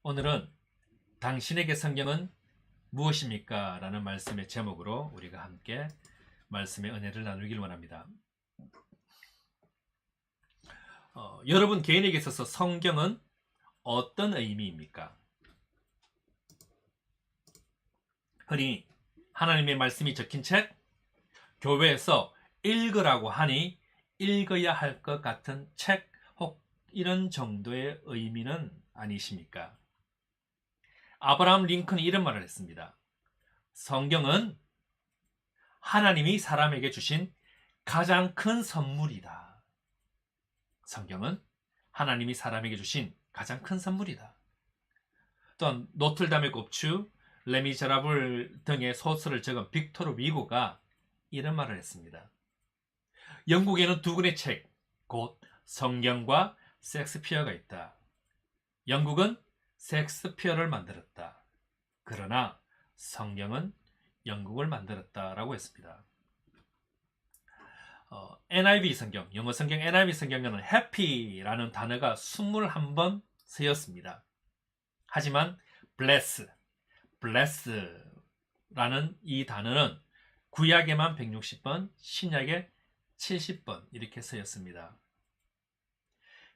오늘은 당신에게 성경은 무엇입니까? 라는 말씀의 제목으로 우리가 함께 말씀의 은혜를 나누길 원합니다. 여러분 개인에게 있어서 성경은 어떤 의미입니까? 흔히 하나님의 말씀이 적힌 책, 교회에서 읽으라고 하니 읽어야 할 것 같은 책, 혹 이런 정도의 의미는 아니십니까? 아브라함 링컨이 이런 말을 했습니다. 성경은 하나님이 사람에게 주신 가장 큰 선물이다. 성경은 하나님이 사람에게 주신 가장 큰 선물이다. 또한 노틀담의 곱추, 레미제라블 등의 소설을 적은 빅토르 위고가 이런 말을 했습니다. 영국에는 두 권의 책, 곧 성경과 셰익스피어가 있다. 영국은 셰익스피어를 만들었다. 그러나 성경은 영국을 만들었다라고 했습니다. NIV 성경, 영어 성경 NIV 성경에는 happy라는 단어가 21번 쓰였습니다. 하지만 bless라는 이 단어는 구약에만 160번, 신약에 70번 이렇게 쓰였습니다.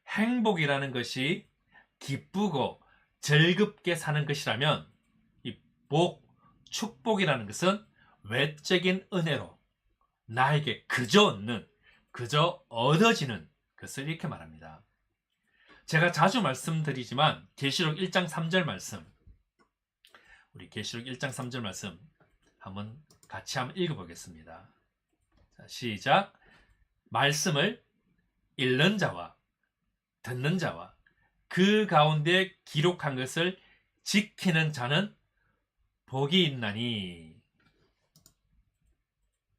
행복이라는 것이 기쁘고 즐겁게 사는 것이라면 이 축복이라는 것은 외적인 은혜로 나에게 그저 얻어지는 것을 이렇게 말합니다. 제가 자주 말씀드리지만 계시록 1장 3절 말씀, 우리 계시록 1장 3절 말씀 같이 한번 읽어보겠습니다. 자, 시작. 말씀을 읽는 자와 듣는 자와 그 가운데 기록한 것을 지키는 자는 복이 있나니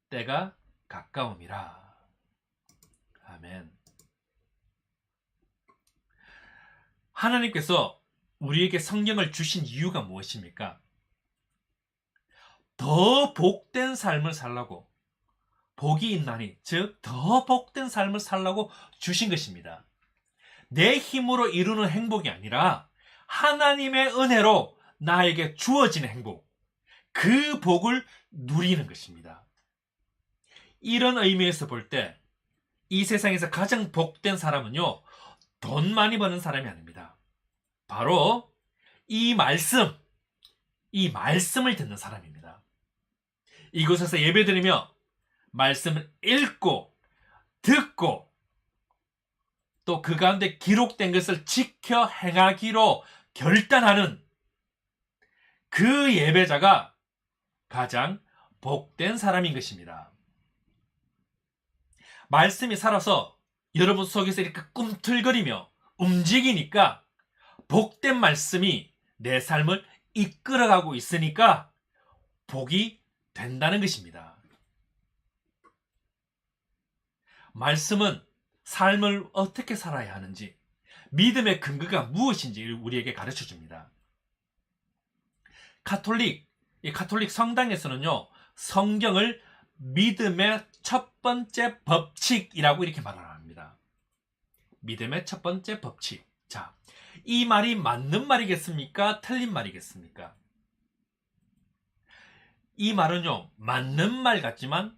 때가 가까움이라. 아멘. 하나님께서 우리에게 성경을 주신 이유가 무엇입니까? 더 복된 삶을 살라고, 복이 있나니, 즉 더 복된 삶을 살라고 주신 것입니다. 내 힘으로 이루는 행복이 아니라 하나님의 은혜로 나에게 주어지는 행복, 그 복을 누리는 것입니다. 이런 의미에서 볼 때 이 세상에서 가장 복된 사람은요, 돈 많이 버는 사람이 아닙니다. 바로 이 말씀을 듣는 사람입니다. 이곳에서 예배드리며 말씀을 읽고 듣고 또 그 가운데 기록된 것을 지켜 행하기로 결단하는 그 예배자가 가장 복된 사람인 것입니다. 말씀이 살아서 여러분 속에서 이렇게 꿈틀거리며 움직이니까 복된 말씀이 내 삶을 이끌어가고 있으니까 복이 된다는 것입니다. 말씀은 삶을 어떻게 살아야 하는지, 믿음의 근거가 무엇인지 우리에게 가르쳐 줍니다. 가톨릭 성당에서는요, 성경을 믿음의 첫 번째 법칙이라고 이렇게 말을 합니다. 믿음의 첫 번째 법칙. 자, 이 말이 맞는 말이겠습니까? 틀린 말이겠습니까? 이 말은요, 맞는 말 같지만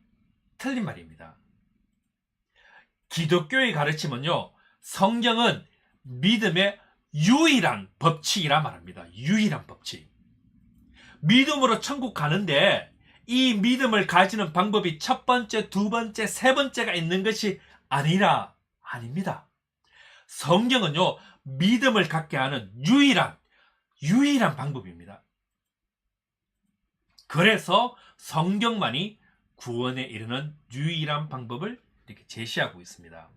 틀린 말입니다. 기독교의 가르침은요, 성경은 믿음의 유일한 법칙이라 말합니다. 유일한 법칙. 믿음으로 천국 가는데 이 믿음을 가지는 방법이 첫 번째, 두 번째, 세 번째가 있는 것이 아닙니다. 성경은요, 믿음을 갖게 하는 유일한 방법입니다. 그래서 성경만이 구원에 이르는 유일한 방법을 이렇게 제시하고 있습니다.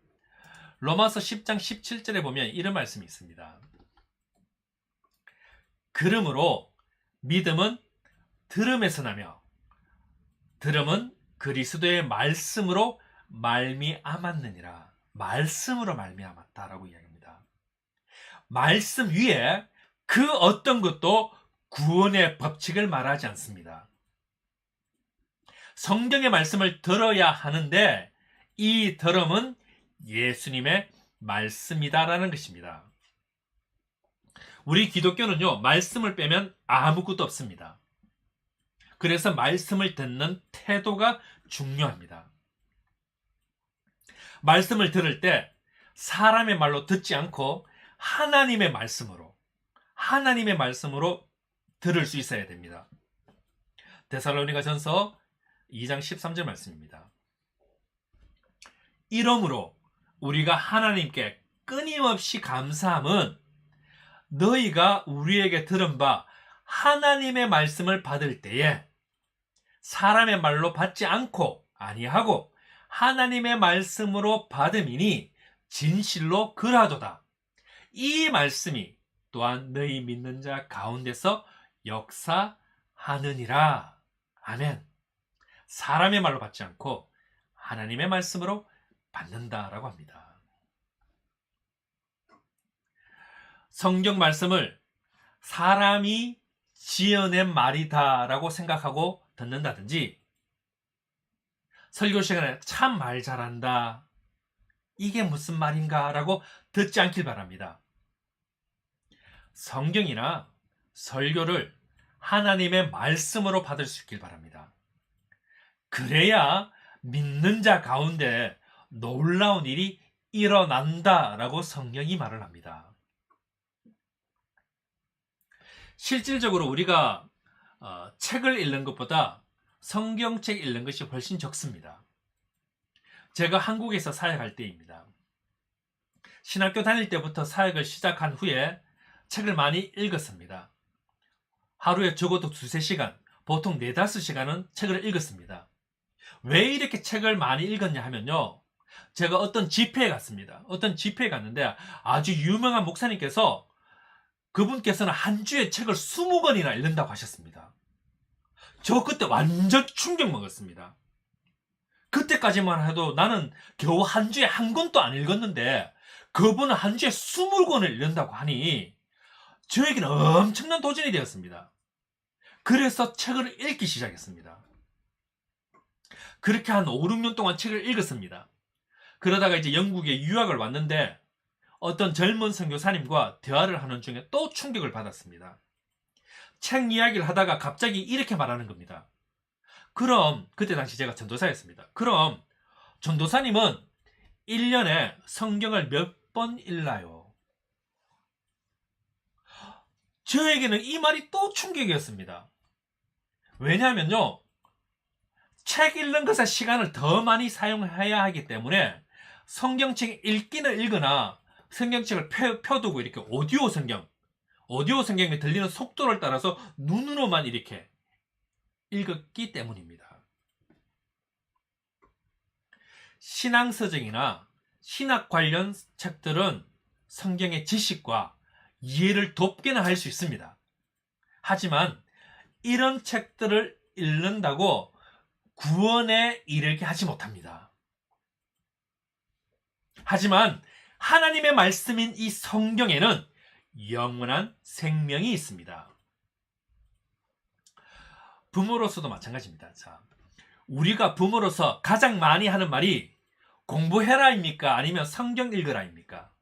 로마서 10장 17절에 보면 이런 말씀이 있습니다. 그러므로 믿음은 들음에서 나며 들음은 그리스도의 말씀으로 말미암았느니라. 말씀으로 말미암았다라고 이야기합니다. 말씀 위에 그 어떤 것도 구원의 법칙을 말하지 않습니다. 성경의 말씀을 들어야 하는데 이 들음은 예수님의 말씀이다라는 것입니다. 우리 기독교는요, 말씀을 빼면 아무것도 없습니다. 그래서 말씀을 듣는 태도가 중요합니다. 말씀을 들을 때 사람의 말로 듣지 않고 하나님의 말씀으로 들을 수 있어야 됩니다. 데살로니가전서 2장 13절 말씀입니다. 이러므로 우리가 하나님께 끊임없이 감사함은 너희가 우리에게 들은 바 하나님의 말씀을 받을 때에 사람의 말로 받지 않고 아니하고 하나님의 말씀으로 받음이니 진실로 그라도다. 이 말씀이 또한 너희 믿는 자 가운데서 역사하느니라. 아멘. 사람의 말로 받지 않고 하나님의 말씀으로 받는다라고 합니다. 성경 말씀을 사람이 지어낸 말이다라고 생각하고 듣는다든지, 설교 시간에 참 말 잘한다, 이게 무슨 말인가 라고 듣지 않길 바랍니다. 성경이나 설교를 하나님의 말씀으로 받을 수 있길 바랍니다. 그래야 믿는 자 가운데 놀라운 일이 일어난다라고 성경이 말을 합니다. 실질적으로 우리가 책을 읽는 것보다 성경책 읽는 것이 훨씬 적습니다. 제가 한국에서 사역할 때입니다. 신학교 다닐 때부터 사역을 시작한 후에 책을 많이 읽었습니다. 하루에 적어도 2-3시간, 보통 4-5시간은 책을 읽었습니다. 왜 이렇게 책을 많이 읽었냐 하면요, 제가 어떤 집회에 갔습니다. 어떤 집회에 갔는데 아주 유명한 목사님께서, 그분께서는 한 주에 책을 20권이나 읽는다고 하셨습니다. 저 그때 완전 충격 먹었습니다. 그때까지만 해도 나는 겨우 한 주에 1권도 안 읽었는데 그분은 한 주에 20권을 읽는다고 하니 저에게는 엄청난 도전이 되었습니다. 그래서 책을 읽기 시작했습니다. 그렇게 한 5-6년 동안 책을 읽었습니다. 그러다가 이제 영국에 유학을 왔는데 어떤 젊은 선교사님과 대화를 하는 중에 또 충격을 받았습니다. 책 이야기를 하다가 갑자기 이렇게 말하는 겁니다. 그럼, 그때 당시 제가 전도사였습니다. 그럼 전도사님은 1년에 성경을 몇 번 읽나요? 저에게는 이 말이 또 충격이었습니다. 왜냐하면요, 책 읽는 것에 시간을 더 많이 사용해야 하기 때문에 성경책 읽기는 읽으나 성경책을 펴두고 이렇게 오디오 성경이 들리는 속도를 따라서 눈으로만 이렇게 읽었기 때문입니다. 신앙서적이나 신학 관련 책들은 성경의 지식과 이해를 돕기는 할 수 있습니다. 하지만 이런 책들을 읽는다고 구원에 이르게 하지 못합니다. 하지만 하나님의 말씀인 이 성경에는 영원한 생명이 있습니다. 부모로서도 마찬가지입니다. 자, 우리가 부모로서 가장 많이 하는 말이 공부해라입니까? 아니면 성경 읽으라입니까?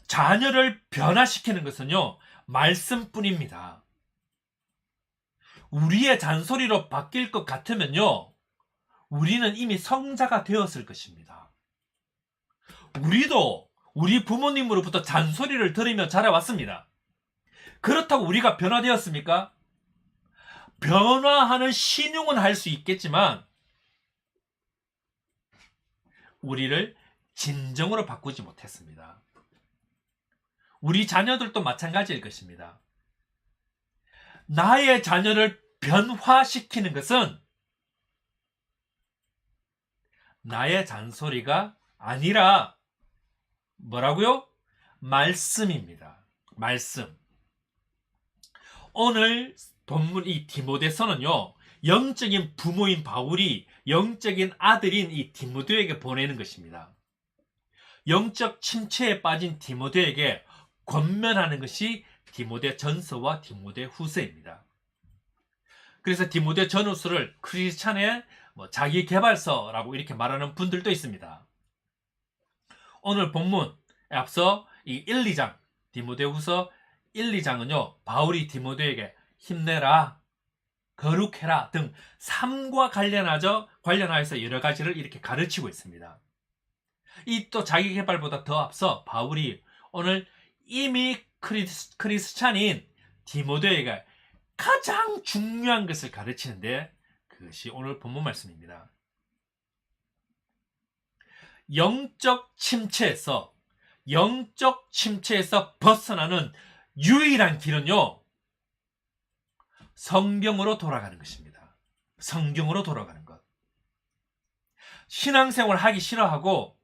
자녀를 변화시키는 것은요, 말씀뿐입니다. 우리의 잔소리로 바뀔 것 같으면요, 우리는 이미 성자가 되었을 것입니다. 우리도 우리 부모님으로부터 잔소리를 들으며 자라왔습니다. 그렇다고 우리가 변화되었습니까? 변화하는 신용은 할 수 있겠지만 우리를 진정으로 바꾸지 못했습니다. 우리 자녀들도 마찬가지일 것입니다. 나의 자녀를 변화시키는 것은 나의 잔소리가 아니라 뭐라고요? 말씀입니다. 말씀. 오늘 본문 이 디모데서는요, 영적인 부모인 바울이 영적인 아들인 이 디모데에게 보내는 것입니다. 영적 침체에 빠진 디모데에게 권면하는 것이 디모데 전서와 디모데 후서입니다. 그래서 디모데 전후서를 크리스찬의 자기 개발서라고 이렇게 말하는 분들도 있습니다. 오늘 본문에 앞서 이 1, 2장 디모데후서 1, 2장은요 바울이 디모데에게 힘내라, 거룩해라 등 삶과 관련하여서 여러 가지를 이렇게 가르치고 있습니다. 이 또 자기개발보다 더 앞서 바울이 오늘 이미 크리스찬인 디모데에게 가장 중요한 것을 가르치는데 그것이 오늘 본문 말씀입니다. 영적 침체에서 벗어나는 유일한 길은요 성경으로 돌아가는 것입니다. 성경으로 돌아가는 것. 신앙생활 하기 싫어하고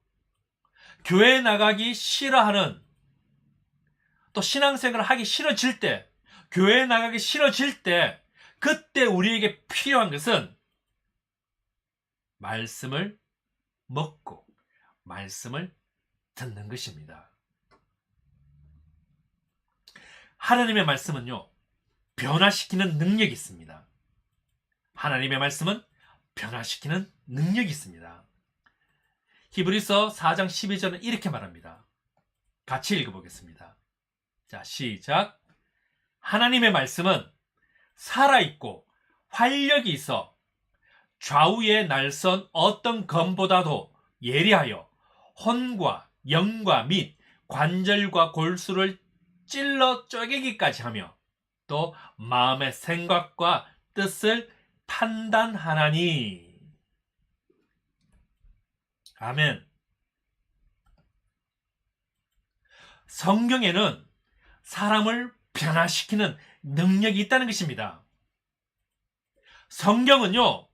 교회 나가기 싫어하는, 또 신앙생활 하기 싫어질 때, 교회 나가기 싫어질 때, 그때 우리에게 필요한 것은 말씀을 먹고 말씀을 듣는 것입니다. 하나님의 말씀은요 변화시키는 능력이 있습니다. 하나님의 말씀은 변화시키는 능력이 있습니다. 히브리서 4장 12절은 이렇게 말합니다. 같이 읽어보겠습니다. 자, 시작. 하나님의 말씀은 살아있고 활력이 있어 좌우에 날선 어떤 검보다도 예리하여 혼과 영과 및 관절과 골수를 찔러 쪼개기까지 하며 또 마음의 생각과 뜻을 판단하나니. 아멘. 성경에는 사람을 변화시키는 능력이 있다는 것입니다. 성경은요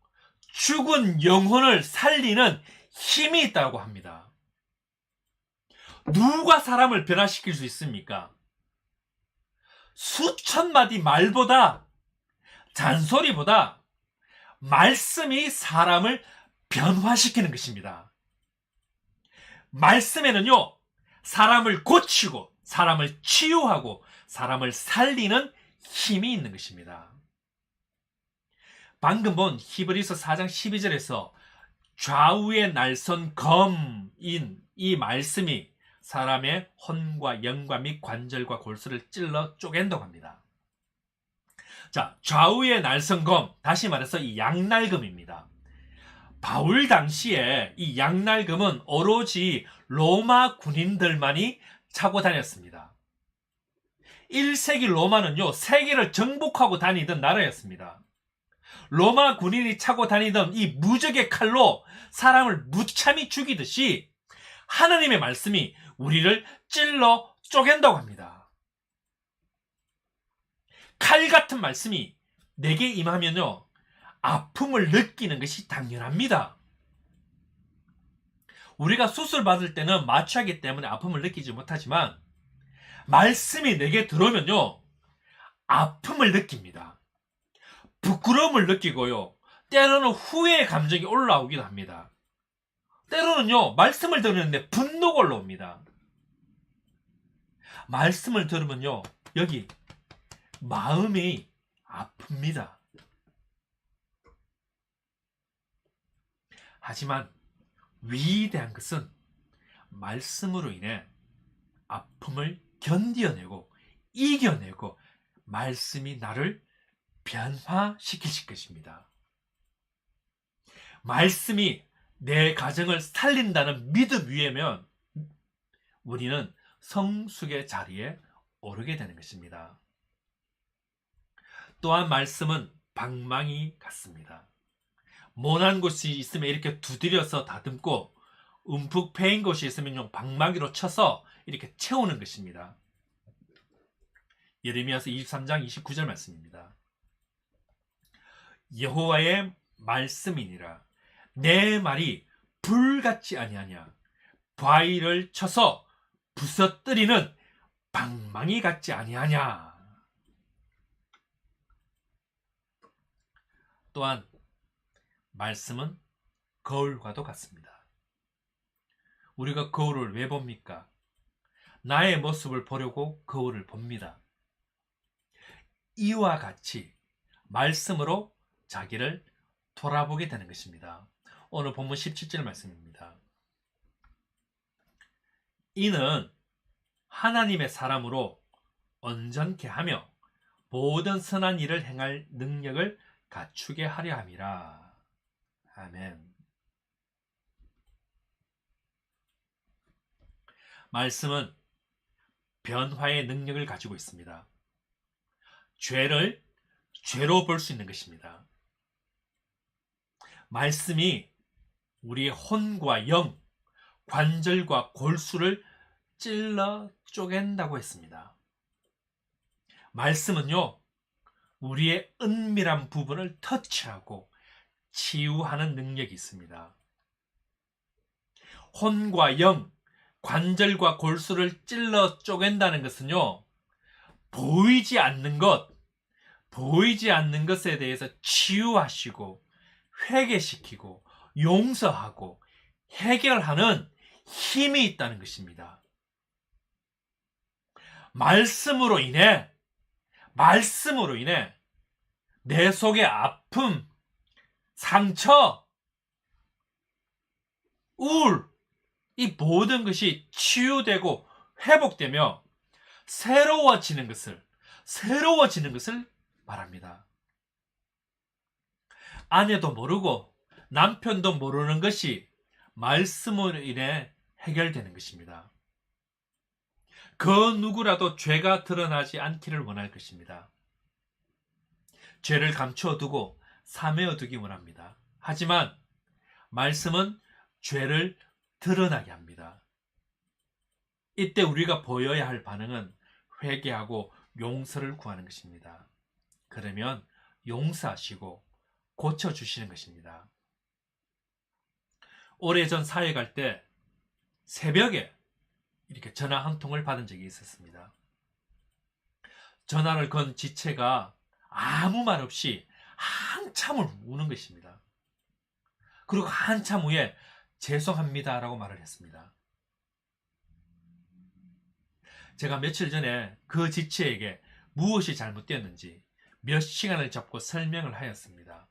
죽은 영혼을 살리는 힘이 있다고 합니다. 누가 사람을 변화시킬 수 있습니까? 수천 마디 말보다, 잔소리보다 말씀이 사람을 변화시키는 것입니다. 말씀에는요 사람을 고치고 사람을 치유하고 사람을 살리는 힘이 있는 것입니다. 방금 본 히브리서 4장 12절에서 좌우에 날선 검인 이 말씀이 사람의 혼과 영과 및 관절과 골수를 찔러 쪼갠다고 합니다. 자, 좌우에 날선 검, 다시 말해서 이 양날검입니다. 바울 당시에 이 양날검은 오로지 로마 군인들만이 차고 다녔습니다. 1세기 로마는요 세계를 정복하고 다니던 나라였습니다. 로마 군인이 차고 다니던 이 무적의 칼로 사람을 무참히 죽이듯이 하나님의 말씀이 우리를 찔러 쪼갠다고 합니다. 칼 같은 말씀이 내게 임하면요 아픔을 느끼는 것이 당연합니다. 우리가 수술 받을 때는 마취하기 때문에 아픔을 느끼지 못하지만 말씀이 내게 들어오면요 아픔을 느낍니다. 부끄러움을 느끼고요 때로는 후회의 감정이 올라오기도 합니다. 때로는요 말씀을 들었는데 분노가 올라옵니다. 말씀을 들으면요 여기 마음이 아픕니다. 하지만 위대한 것은 말씀으로 인해 아픔을 견뎌내고 이겨내고 말씀이 나를 변화시키실 것입니다. 말씀이 내 가정을 살린다는 믿음 위에면 우리는 성숙의 자리에 오르게 되는 것입니다. 또한 말씀은 방망이 같습니다. 모난 곳이 있으면 이렇게 두드려서 다듬고 움푹 패인 곳이 있으면 방망이로 쳐서 이렇게 채우는 것입니다. 예레미야서 23장 29절 말씀입니다. 여호와의 말씀이니라 내 말이 불같지 아니하냐 바위를 쳐서 부서뜨리는 방망이 같지 아니하냐. 또한 말씀은 거울과도 같습니다. 우리가 거울을 왜 봅니까? 나의 모습을 보려고 거울을 봅니다. 이와 같이 말씀으로 자기를 돌아보게 되는 것입니다. 오늘 본문 17절 말씀입니다. 이는 하나님의 사람으로 온전케 하며 모든 선한 일을 행할 능력을 갖추게 하려 함이라. 아멘. 말씀은 변화의 능력을 가지고 있습니다. 죄를 죄로 볼 수 있는 것입니다. 말씀이 우리의 혼과 영, 관절과 골수를 찔러 쪼갠다고 했습니다. 말씀은요, 우리의 은밀한 부분을 터치하고 치유하는 능력이 있습니다. 혼과 영, 관절과 골수를 찔러 쪼갠다는 것은요, 보이지 않는 것에 대해서 치유하시고 회개시키고 용서하고 해결하는 힘이 있다는 것입니다. 말씀으로 인해 내 속의 아픔, 상처, 우울, 이 모든 것이 치유되고 회복되며 새로워지는 것을 말합니다. 아내도 모르고 남편도 모르는 것이 말씀으로 인해 해결되는 것입니다. 그 누구라도 죄가 드러나지 않기를 원할 것입니다. 죄를 감추어두고 사매어두기 원합니다. 하지만 말씀은 죄를 드러나게 합니다. 이때 우리가 보여야 할 반응은 회개하고 용서를 구하는 것입니다. 그러면 용서하시고 고쳐주시는 것입니다. 오래전 사회 갈 때 새벽에 이렇게 전화 한 통을 받은 적이 있었습니다. 전화를 건 지체가 아무 말 없이 한참을 우는 것입니다. 그리고 한참 후에 죄송합니다라고 말을 했습니다. 제가 며칠 전에 그 지체에게 무엇이 잘못되었는지 몇 시간을 잡고 설명을 하였습니다.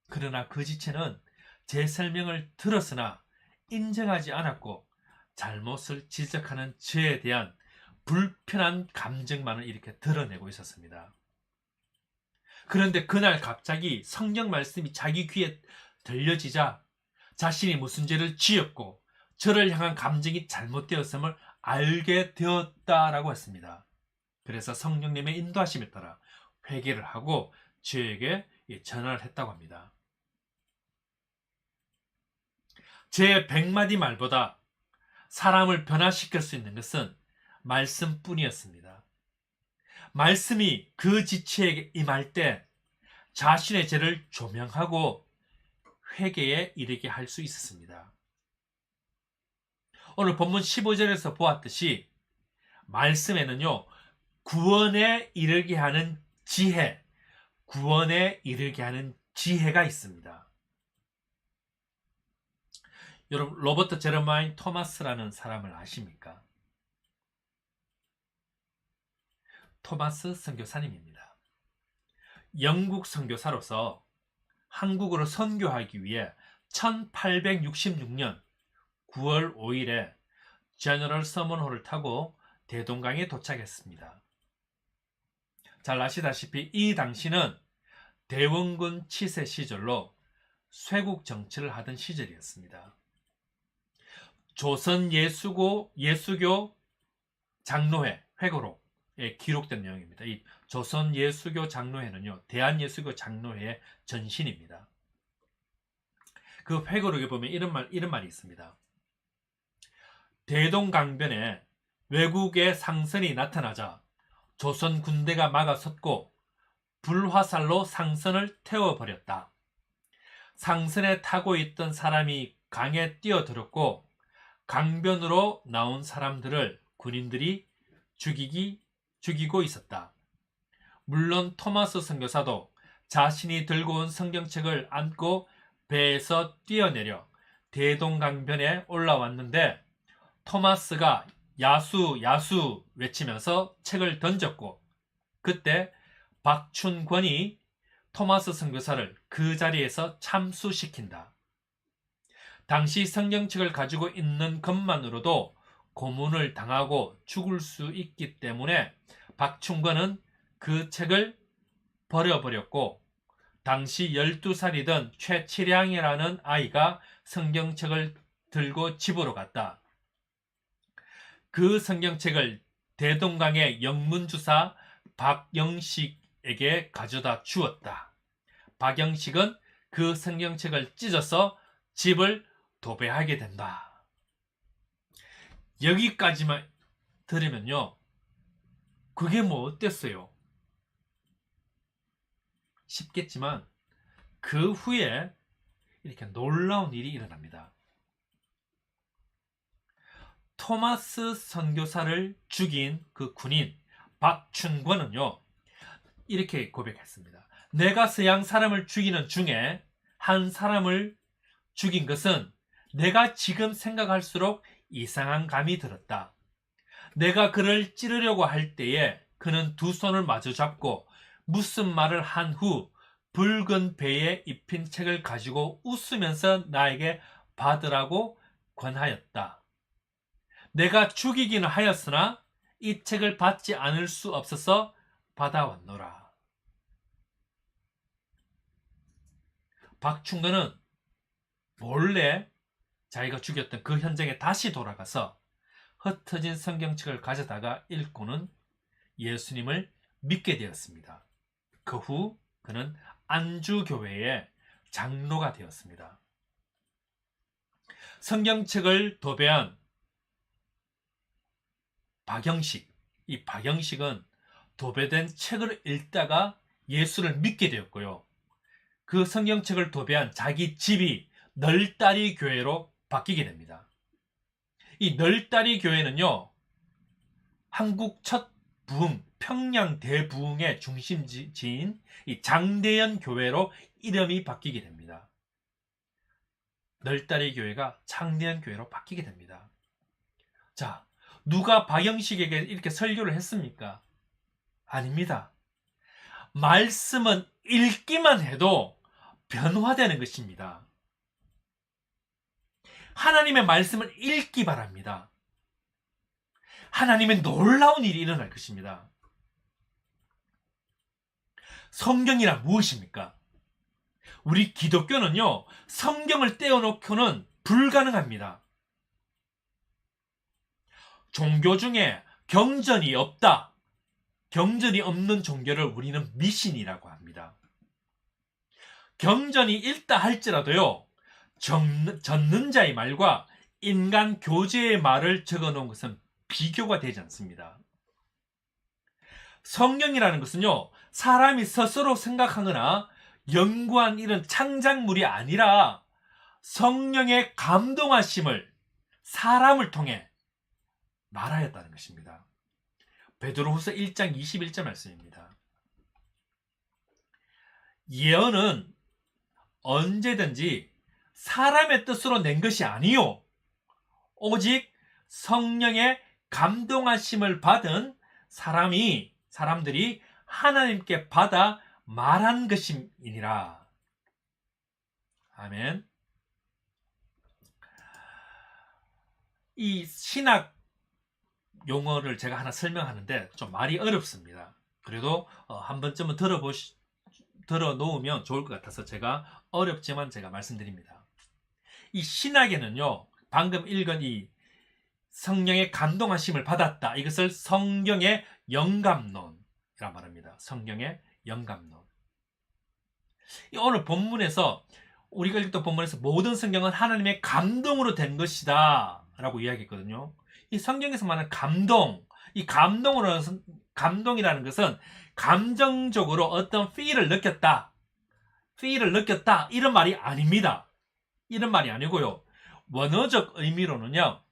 그러나 그 지체는 제 설명을 들었으나 인정하지 않았고 잘못을 지적하는 저에 대한 불편한 감정만을 이렇게 드러내고 있었습니다. 그런데 그날 갑자기 성경 말씀이 자기 귀에 들려지자 자신이 무슨 죄를 지었고 저를 향한 감정이 잘못되었음을 알게 되었다라고 했습니다. 그래서 성령님의 인도하심에 따라 회개를 하고 저에게 전화를 했다고 합니다. 제 100마디 말보다 사람을 변화시킬 수 있는 것은 말씀뿐이었습니다. 말씀이 그 지체에게 임할 때 자신의 죄를 조명하고 회개에 이르게 할 수 있었습니다. 오늘 본문 15절에서 보았듯이 말씀에는요, 구원에 이르게 하는 지혜가 있습니다. 여러분, 로버트 제레마인 토마스라는 사람을 아십니까? 토마스 선교사님입니다. 영국 선교사로서 한국으로 선교하기 위해 1866년 9월 5일에 제너럴 서먼호를 타고 대동강에 도착했습니다. 잘 아시다시피 이 당시는 대원군 치세 시절로 쇄국 정치를 하던 시절이었습니다. 조선 예수교 장로회 회고록에 기록된 내용입니다. 이 조선 예수교 장로회는요, 대한예수교 장로회의 전신입니다. 그 회고록에 보면 이런 말이 있습니다. 대동강변에 외국의 상선이 나타나자 조선 군대가 막아섰고 불화살로 상선을 태워버렸다. 상선에 타고 있던 사람이 강에 뛰어들었고 강변으로 나온 사람들을 군인들이 죽이고 있었다. 물론 토마스 선교사도 자신이 들고 온 성경책을 안고 배에서 뛰어내려 대동강변에 올라왔는데 토마스가 야수 야수 외치면서 책을 던졌고 그때 박춘권이 토마스 선교사를 그 자리에서 참수시킨다. 당시 성경책을 가지고 있는 것만으로도 고문을 당하고 죽을 수 있기 때문에 박충권은 그 책을 버려버렸고, 당시 12살이던 최치량이라는 아이가 성경책을 들고 집으로 갔다. 그 성경책을 대동강의 영문주사 박영식에게 가져다 주었다. 박영식은 그 성경책을 찢어서 집을 도배하게 된다. 여기까지만 들으면요, 그게 뭐 어땠어요? 싶겠지만 그 후에 이렇게 놀라운 일이 일어납니다. 토마스 선교사를 죽인 그 군인 박춘권은요, 이렇게 고백했습니다. 내가 서양 사람을 죽이는 중에 한 사람을 죽인 것은 내가 지금 생각할수록 이상한 감이 들었다. 내가 그를 찌르려고 할 때에 그는 두 손을 마주 잡고 무슨 말을 한 후 붉은 베에 입힌 책을 가지고 웃으면서 나에게 받으라고 권하였다. 내가 죽이기는 하였으나 이 책을 받지 않을 수 없어서 받아왔노라. 박충근은 몰래 자기가 죽였던 그 현장에 다시 돌아가서 흩어진 성경책을 가져다가 읽고는 예수님을 믿게 되었습니다. 그 후 그는 안주교회의 장로가 되었습니다. 성경책을 도배한 박영식, 이 박영식은 도배된 책을 읽다가 예수를 믿게 되었고요. 그 성경책을 도배한 자기 집이 널다리 교회로 바뀌게 됩니다. 이 널다리 교회는요, 한국 첫 부흥, 평양 대부흥의 중심지인 이 장대연 교회로 이름이 바뀌게 됩니다. 널다리 교회가 장대연 교회로 바뀌게 됩니다. 자, 누가 박영식에게 이렇게 설교를 했습니까? 아닙니다. 말씀은 읽기만 해도 변화되는 것입니다. 하나님의 말씀을 읽기 바랍니다. 하나님의 놀라운 일이 일어날 것입니다. 성경이란 무엇입니까? 우리 기독교는요, 성경을 떼어놓고는 불가능합니다. 종교 중에 경전이 없다. 경전이 없는 종교를 우리는 미신이라고 합니다. 경전이 있다 할지라도요, 젖는 자의 말과 인간 교제의 말을 적어놓은 것은 비교가 되지 않습니다. 성경이라는 것은요, 사람이 스스로 생각하거나 연구한 이런 창작물이 아니라 성령의 감동하심을 사람을 통해 말하였다는 것입니다. 베드로후서 1장 21절 말씀입니다. 예언은 언제든지 사람의 뜻으로 낸 것이 아니요, 오직 성령의 감동하심을 받은 사람들이 하나님께 받아 말한 것임이니라. 아멘. 이 신학 용어를 제가 하나 설명하는데 좀 말이 어렵습니다. 그래도 한 번쯤은 들어놓으면 좋을 것 같아서 제가 어렵지만 제가 말씀드립니다. 이 신학에는요, 방금 읽은 이 성령의 감동하심을 받았다, 이것을 성경의 영감론이라 말합니다. 성경의 영감론. 오늘 본문에서, 우리가 읽던 본문에서 모든 성경은 하나님의 감동으로 된 것이다 라고 이야기했거든요. 이 성경에서 말하는 감동, 이 감동이라는 것은 감정적으로 어떤 feel을 느꼈다, 이런 말이 아닙니다. 이런 말이 아니고요, 원어적 의미로는요,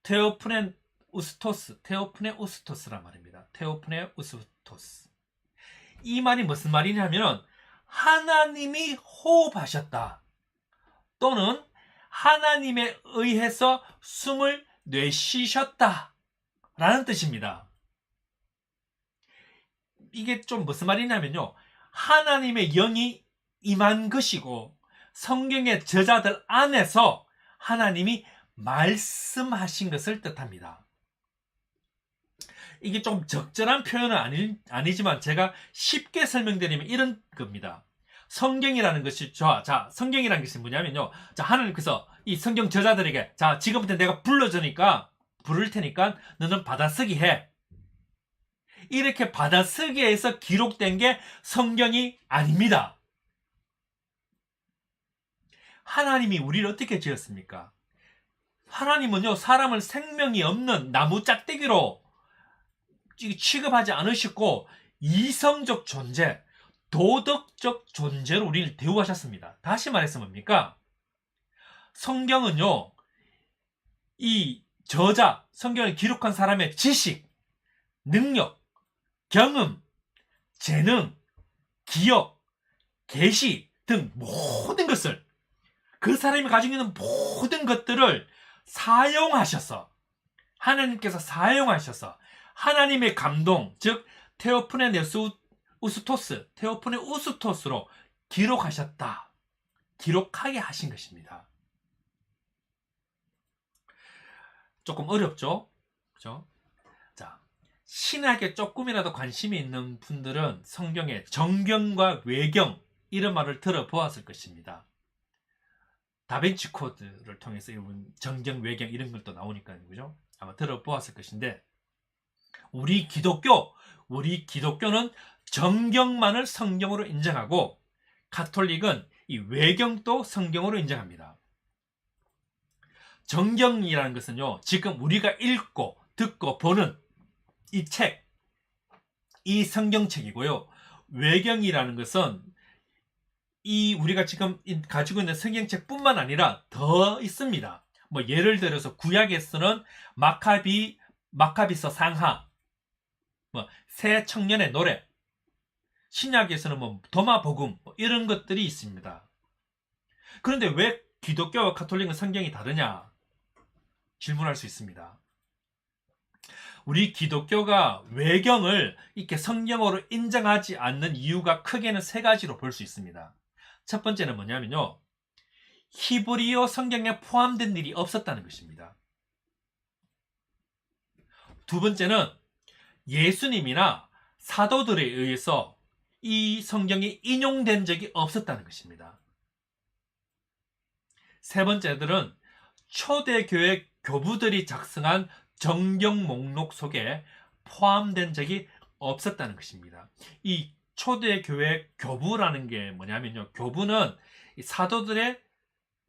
테오프네우스토스란 말입니다. 테오프네우스토스. 이 말이 무슨 말이냐면 하나님이 호흡하셨다, 또는 하나님에 의해서 숨을 내쉬셨다 라는 뜻입니다. 이게 좀 무슨 말이냐면요, 하나님의 영이 임한 것이고 성경의 저자들 안에서 하나님이 말씀하신 것을 뜻합니다. 이게 좀 적절한 표현은 아니지만 제가 쉽게 설명드리면 이런 겁니다. 성경이라는 것이, 성경이라는 것이 뭐냐면요. 하나님께서 이 성경 저자들에게, 지금부터 내가 부를 테니까 너는 받아쓰기 해. 이렇게 받아쓰기에서 기록된 게 성경이 아닙니다. 하나님이 우리를 어떻게 지었습니까? 하나님은요, 사람을 생명이 없는 나무 짝대기로 취급하지 않으시고 이성적 존재, 도덕적 존재로 우리를 대우하셨습니다. 다시 말해서 뭡니까? 성경은요, 이 저자, 성경을 기록한 사람의 지식, 능력, 경험, 재능, 기억, 계시 등 모든 것을, 그 사람이 가지고 있는 모든 것들을 사용하셔서, 하나님께서 사용하셔서 하나님의 감동, 즉 테오프네 우스토스로 기록하셨다. 기록하게 하신 것입니다. 조금 어렵죠? 그죠? 자, 신학에 조금이라도 관심이 있는 분들은 성경의 정경과 외경, 이런 말을 들어보았을 것입니다. 다빈치 코드를 통해서 정경, 외경 이런 것도 나오니까요. 그죠? 아마 들어보았을 것인데, 우리 기독교는 정경만을 성경으로 인정하고, 가톨릭은 이 외경도 성경으로 인정합니다. 정경이라는 것은요, 지금 우리가 읽고 듣고 보는 이 책, 이 성경책이고요. 외경이라는 것은 우리가 지금 가지고 있는 성경책뿐만 아니라 더 있습니다. 뭐 예를 들어서 구약에서는 마카비서 상하, 새 청년의 노래, 신약에서는 도마복음, 이런 것들이 있습니다. 그런데 왜 기독교와 가톨릭은 성경이 다르냐 질문할 수 있습니다. 우리 기독교가 외경을 이렇게 성경으로 인정하지 않는 이유가 크게는 세 가지로 볼 수 있습니다. 첫 번째는 뭐냐면요, 히브리어 성경에 포함된 일이 없었다는 것입니다. 두 번째는 예수님이나 사도들에 의해서 이 성경이 인용된 적이 없었다는 것입니다. 세 번째들은 초대교회 교부들이 작성한 정경 목록 속에 포함된 적이 없었다는 것입니다. 이 초대교회 교부라는 게 뭐냐면요, 교부는 사도들의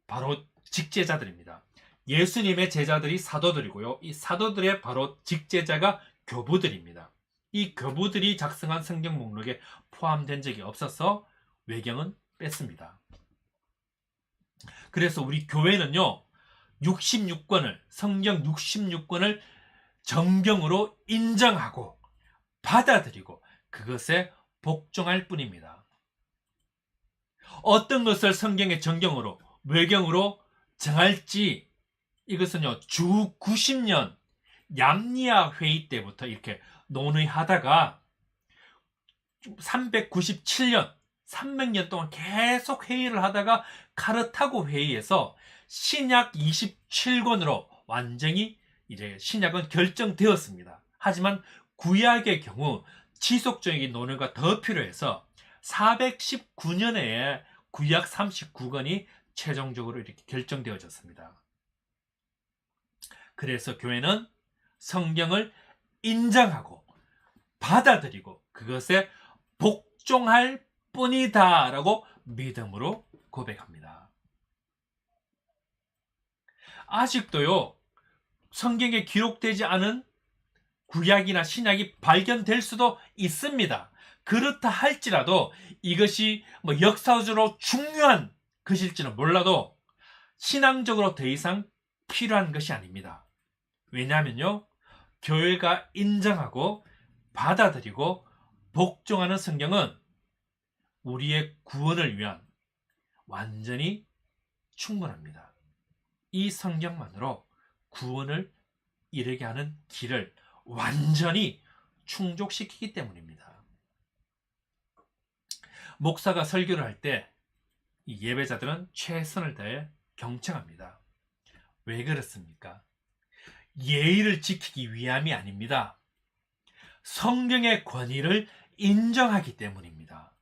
바로 직제자들입니다. 예수님의 제자들이 사도들이고요, 이 사도들의 바로 직제자가 교부들입니다. 이 교부들이 작성한 성경 목록에 포함된 적이 없어서 외경은 뺐습니다. 그래서 우리 교회는요, 성경 66권을 정경으로 인정하고 받아들이고 그것에 복종할 뿐입니다. 어떤 것을 성경의 정경으로, 외경으로 정할지, 이것은요, 주 90년 얌니아 회의 때부터 이렇게 논의하다가 397년, 300년 동안 계속 회의를 하다가 카르타고 회의에서 신약 27권으로 완전히 이제 신약은 결정되었습니다. 하지만 구약의 경우 지속적인 논의가 더 필요해서 419년에 구약 39권이 최종적으로 이렇게 결정되어졌습니다. 그래서 교회는 성경을 인정하고 받아들이고 그것에 복종할 뿐이다 라고 믿음으로 고백합니다. 아직도요, 성경에 기록되지 않은 구약이나 신약이 발견될 수도 있습니다. 그렇다 할지라도 이것이 역사적으로 중요한 것일지는 몰라도 신앙적으로 더 이상 필요한 것이 아닙니다. 왜냐하면요, 교회가 인정하고 받아들이고 복종하는 성경은 우리의 구원을 위한 완전히 충분합니다. 이 성경만으로 구원을 이르게 하는 길을 완전히 충족시키기 때문입니다. 목사가 설교를 할 때 이 예배자들은 최선을 다해 경청합니다. 왜 그렇습니까? 예의를 지키기 위함이 아닙니다. 성경의 권위를 인정하기 때문입니다.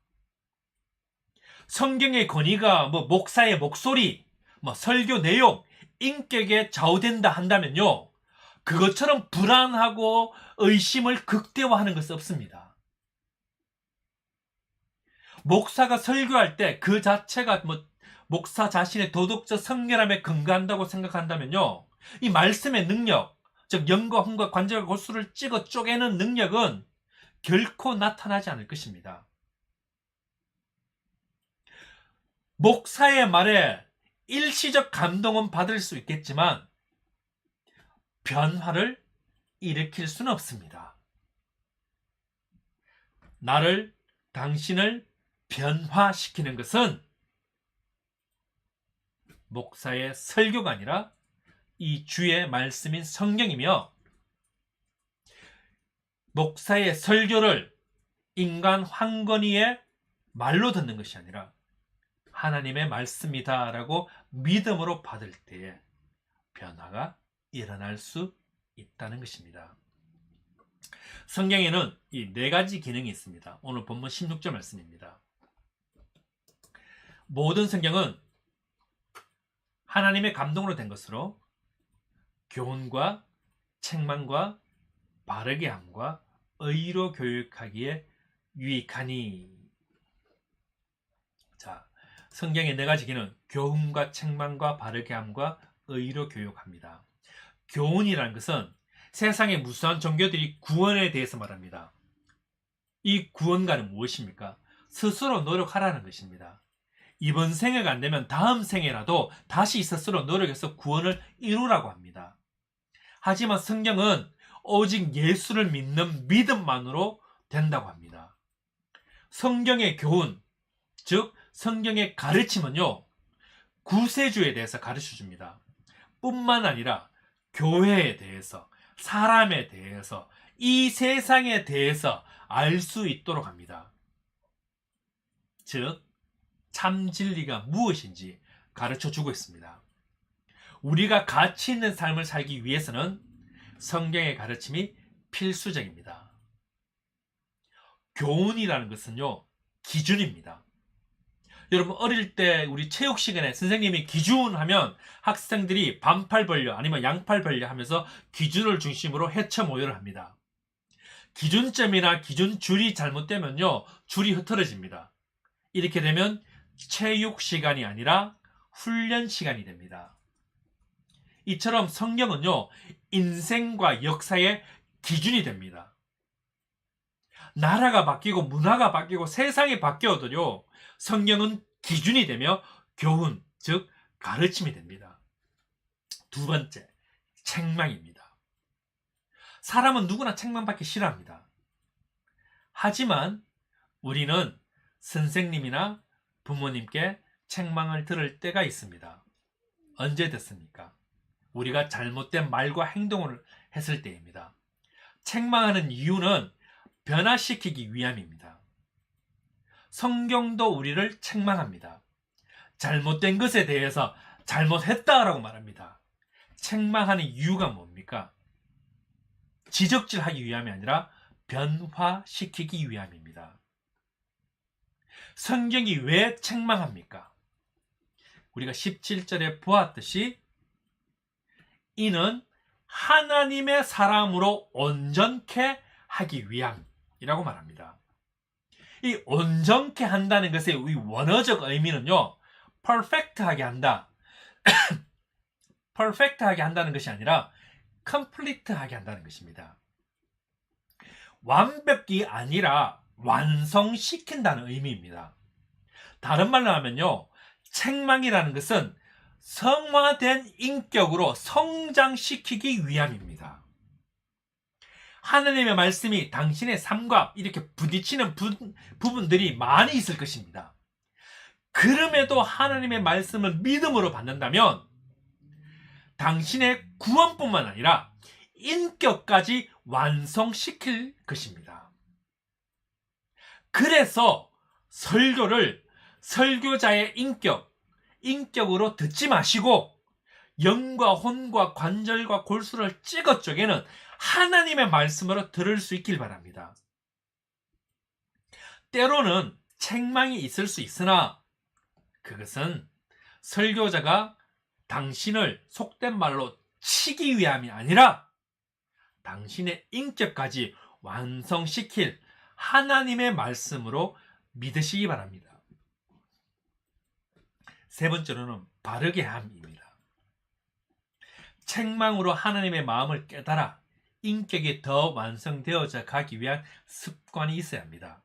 성경의 권위가 목사의 목소리, 설교 내용, 인격에 좌우된다 한다면요, 그것처럼 불안하고 의심을 극대화하는 것은 없습니다. 목사가 설교할 때 그 자체가 목사 자신의 도덕적 성결함에 근거한다고 생각한다면요, 이 말씀의 능력, 즉 영과 혼과 관절과 골수를 찍어 쪼개는 능력은 결코 나타나지 않을 것입니다. 목사의 말에 일시적 감동은 받을 수 있겠지만 변화를 일으킬 수는 없습니다. 당신을 변화시키는 것은 목사의 설교가 아니라 이 주의 말씀인 성경이며, 목사의 설교를 인간 황건이의 말로 듣는 것이 아니라 하나님의 말씀이다라고 믿음으로 받을 때에 변화가 일어날 수 있다는 것입니다. 성경에는 이 4가지 기능이 있습니다. 오늘 본문 16절 말씀입니다. 모든 성경은 하나님의 감동으로 된 것으로 교훈과 책망과 바르게 함과 의로 교육하기에 유익하니. 자, 성경의 4가지 기능, 교훈과 책망과 바르게 함과 의로 교육합니다. 교훈이라는 것은 세상의 무수한 종교들이 구원에 대해서 말합니다. 이 구원과는 무엇입니까? 스스로 노력하라는 것입니다. 이번 생애가 안 되면 다음 생애라도 다시 스스로 노력해서 구원을 이루라고 합니다. 하지만 성경은 오직 예수를 믿는 믿음만으로 된다고 합니다. 성경의 교훈, 즉 성경의 가르침은요, 구세주에 대해서 가르쳐줍니다. 뿐만 아니라 교회에 대해서, 사람에 대해서, 이 세상에 대해서 알 수 있도록 합니다. 즉 참 진리가 무엇인지 가르쳐주고 있습니다. 우리가 가치 있는 삶을 살기 위해서는 성경의 가르침이 필수적입니다. 교훈이라는 것은요, 기준입니다. 여러분, 어릴 때 우리 체육 시간에 선생님이 기준 하면 학생들이 반팔 벌려 아니면 양팔 벌려 하면서 기준을 중심으로 해쳐 모여를 합니다. 기준점이나 기준줄이 잘못되면요, 줄이 흐트러집니다. 이렇게 되면 체육 시간이 아니라 훈련 시간이 됩니다. 이처럼 성경은요, 인생과 역사의 기준이 됩니다. 나라가 바뀌고 문화가 바뀌고 세상이 바뀌어도요, 성경은 기준이 되며 교훈, 즉 가르침이 됩니다. 2번째, 책망입니다. 사람은 누구나 책망받기 싫어합니다. 하지만 우리는 선생님이나 부모님께 책망을 들을 때가 있습니다. 언제 됐습니까? 우리가 잘못된 말과 행동을 했을 때입니다. 책망하는 이유는 변화시키기 위함입니다. 성경도 우리를 책망합니다. 잘못된 것에 대해서 잘못했다라고 말합니다. 책망하는 이유가 뭡니까? 지적질하기 위함이 아니라 변화시키기 위함입니다. 성경이 왜 책망합니까? 우리가 17절에 보았듯이 이는 하나님의 사람으로 온전케 하기 위함이라고 말합니다. 이 온전케 한다는 것의 이 원어적 의미는요, perfect하게 한다. perfect하게 한다는 것이 아니라 complete하게 한다는 것입니다. 완벽이 아니라 완성시킨다는 의미입니다. 다른 말로 하면요, 책망이라는 것은 성화된 인격으로 성장시키기 위함입니다. 하나님의 말씀이 당신의 삶과 이렇게 부딪히는 부분들이 많이 있을 것입니다. 그럼에도 하나님의 말씀을 믿음으로 받는다면 당신의 구원뿐만 아니라 인격까지 완성시킬 것입니다. 그래서 설교를 설교자의 인격으로 듣지 마시고 영과 혼과 관절과 골수를 찍어 쪼개는 하나님의 말씀으로 들을 수 있길 바랍니다. 때로는 책망이 있을 수 있으나 그것은 설교자가 당신을 속된 말로 치기 위함이 아니라 당신의 인격까지 완성시킬 하나님의 말씀으로 믿으시기 바랍니다. 세 번째로는 바르게 함입니다. 책망으로 하나님의 마음을 깨달아 인격이 더 완성되어져 가기 위한 습관이 있어야 합니다.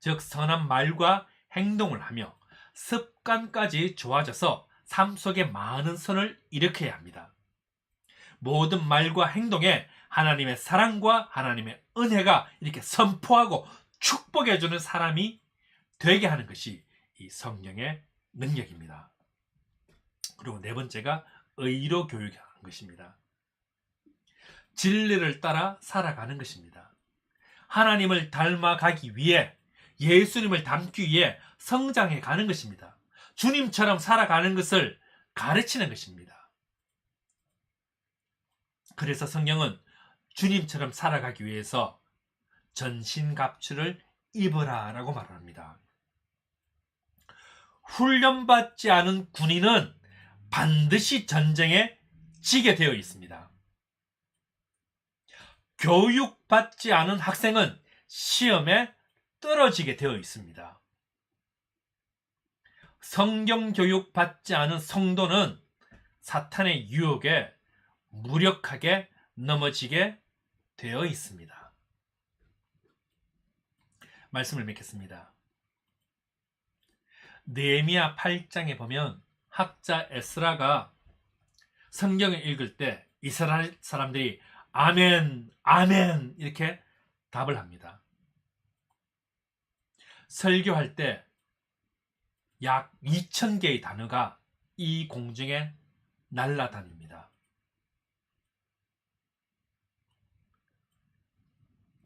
즉 선한 말과 행동을 하며 습관까지 좋아져서 삶 속에 많은 선을 일으켜야 합니다. 모든 말과 행동에 하나님의 사랑과 하나님의 은혜가 이렇게 선포하고 축복해주는 사람이 되게 하는 것이 이 성령의 능력입니다. 그리고 네 번째가 의로 교육하는 것입니다. 진리를 따라 살아가는 것입니다. 하나님을 닮아가기 위해, 예수님을 닮기 위해 성장해 가는 것입니다. 주님처럼 살아가는 것을 가르치는 것입니다. 그래서 성령은 주님처럼 살아가기 위해서 전신갑주를 입으라 라고 말합니다. 훈련받지 않은 군인은 반드시 전쟁에 지게 되어 있습니다. 교육받지 않은 학생은 시험에 떨어지게 되어 있습니다. 성경 교육 받지 않은 성도는 사탄의 유혹에 무력하게 넘어지게 되어 있습니다. 말씀을 맺겠습니다. 느헤미야 8장에 보면 학자 에스라가 성경을 읽을 때 이스라엘 사람들이 아멘, 아멘 이렇게 답을 합니다. 설교할 때 약 2000개의 단어가 이 공중에 날아다닙니다.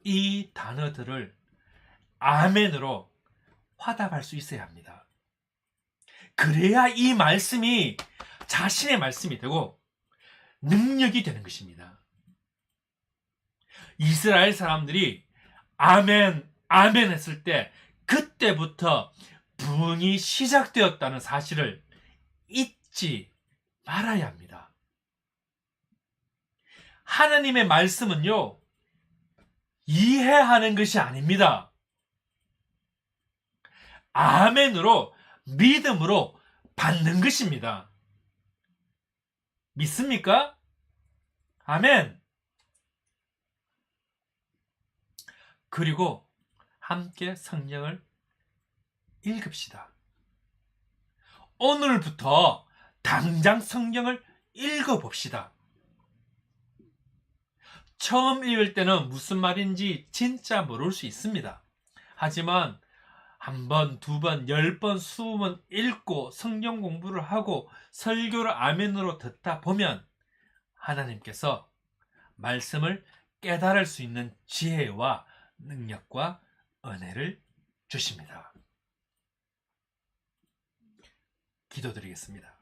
이 단어들을 아멘으로 화답할 수 있어야 합니다. 그래야 이 말씀이 자신의 말씀이 되고 능력이 되는 것입니다. 이스라엘 사람들이 아멘, 아멘 했을 때 그때부터 부흥이 시작되었다는 사실을 잊지 말아야 합니다. 하나님의 말씀은요, 이해하는 것이 아닙니다. 아멘으로, 믿음으로 받는 것입니다. 믿습니까? 아멘. 그리고 함께 성경을 읽읍시다. 오늘부터 당장 성경을 읽어봅시다. 처음 읽을 때는 무슨 말인지 진짜 모를 수 있습니다. 하지만 한 번, 두 번, 10번, 20번 읽고 성경 공부를 하고 설교를 아멘으로 듣다 보면 하나님께서 말씀을 깨달을 수 있는 지혜와 능력과 은혜를 주십니다. 기도드리겠습니다.